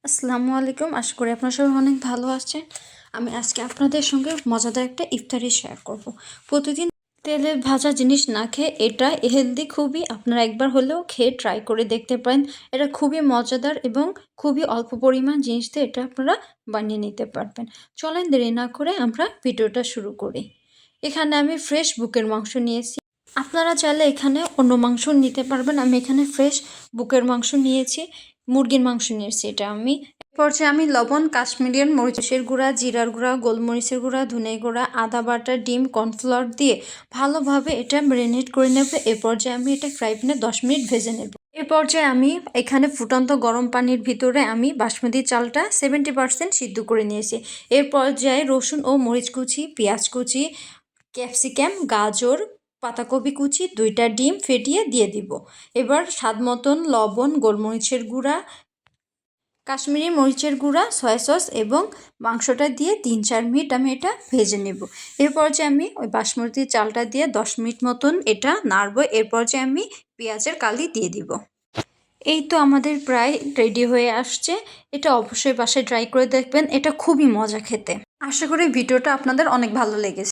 আসসালামু আলাইকুম। আশা করি আপনারা সবাই অনেক ভালো আছেন। আমি আজকে আপনাদের সঙ্গে মজাদার একটা ইফতারি শেয়ার করব। প্রতিদিন তেলে ভাজা জিনিস না খেয়ে এটা হেলদি খুবই, আপনারা একবার হলেও খেয়ে ট্রাই করে দেখতে পারেন। এটা খুবই মজাদার এবং খুবই অল্প পরিমাণ জিনিস দিয়ে এটা আপনারা বানিয়ে নিতে পারবেন। চলেন দেরি না করে আমরা ভিডিওটা শুরু করি। এখানে আমি ফ্রেশ বুকের মাংস নিয়েছি। আপনারা চাইলে এখানে অন্য মাংস নিতে পারবেন। আমি এখানে ফ্রেশ বুকের মাংস নিয়েছি, মুরগির মাংস নিয়েছি। এটা আমি পর্যায়ে আমি লবণ, কাশ্মীরিয়ান মরিচের গুঁড়া, জিরার গুঁড়া, গোলমরিচের গুঁড়া, ধনে গুঁড়া, আদা বাটা, ডিম, কর্নফ্লাওয়ার দিয়ে ভালোভাবে এটা ম্যারিনেট করে নেব। এ পর্যায়ে আমি এটা ফ্রাই প্যানে 10 মিনিট ভেজে নেব। এ পর্যায়ে আমি এখানে ফুটন্ত গরম পানির ভিতরে আমি বাসমতি চালটা 70% সিদ্ধ করে নিয়েছি। এর পর্যায়ে রসুন ও মরিচ কুচি, পেঁয়াজ কুচি, ক্যাপসিকাম, গাজর, পাতাকপি কুচি, 2টা ডিম ফেটিয়ে দিয়ে দিব। এবার স্বাদ মতন লবণ, গোলমরিচের গুঁড়া, কাশ্মীরি মরিচের গুঁড়া, সয়া সস এবং মাংসটা দিয়ে 3-4 মিনিট আমি এটা ভেজে নেব। এরপর যে আমি ওই বাসমতি চালটা দিয়ে 10 মিনিট মতন এটা নাড়বো। এরপর যে আমি পেঁয়াজের কালি দিয়ে দিব। এই তো আমাদের প্রায় রেডি হয়ে আসছে। এটা অবশ্যই বাসায় ট্রাই করে দেখবেন, এটা খুবই মজা খেতে। আশা করি ভিডিওটা আপনাদের অনেক ভালো লেগেছে।